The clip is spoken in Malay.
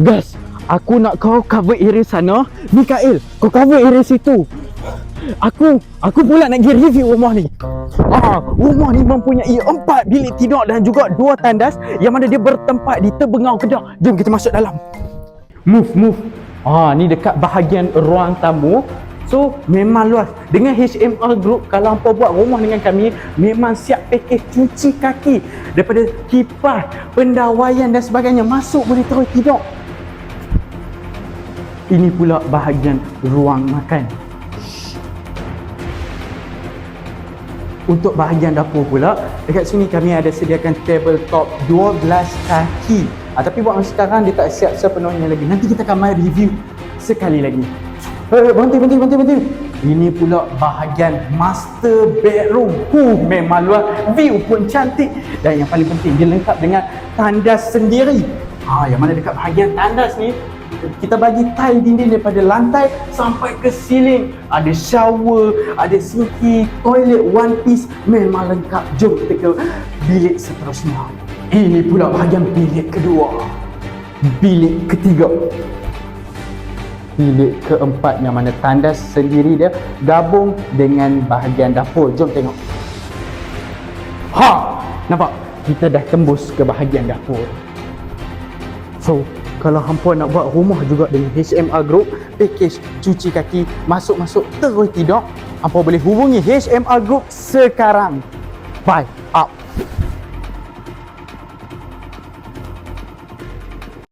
Gas, aku nak kau cover area sana. Mikael, kau cover area situ. Aku pula nak pergi review rumah ni. Rumah ni mempunyai 4 bilik tidur dan juga 2 tandas yang mana dia bertempat di terbengau Kedah. Jom kita masuk dalam. Move. Ni dekat bahagian ruang tamu. So memang luas. Dengan HMR Group, kalau hampa buat rumah dengan kami, memang siap pakej cuci kaki, daripada kipas, pendawaian dan sebagainya. Masuk boleh terus tidur. Ini pula bahagian ruang makan. Untuk bahagian dapur pula, dekat sini kami ada sediakan tabletop 12 kaki. Tapi buat sekarang dia tak siap sepenuhnya lagi. Nanti kita akan main review sekali lagi. Berhenti. Ini pula bahagian master bedroom. Memang luas, view pun cantik. Dan yang paling penting, dia lengkap dengan tandas sendiri. Yang mana dekat bahagian tandas ni, kita bagi tile dinding daripada lantai sampai ke ceiling. Ada shower, ada sinki, toilet one piece. Memang lengkap. Jom kita ke bilik seterusnya. Ini pula bahagian bilik kedua. Bilik ketiga. Bilik keempat yang mana tandas sendiri dia gabung dengan bahagian dapur. Jom tengok. Nampak? Kita dah tembus ke bahagian dapur. So, kalau hampa nak buat rumah juga dengan HMR Group, pakej cuci kaki, masuk-masuk terus tidur, hampa boleh hubungi HMR Group sekarang. Bye out.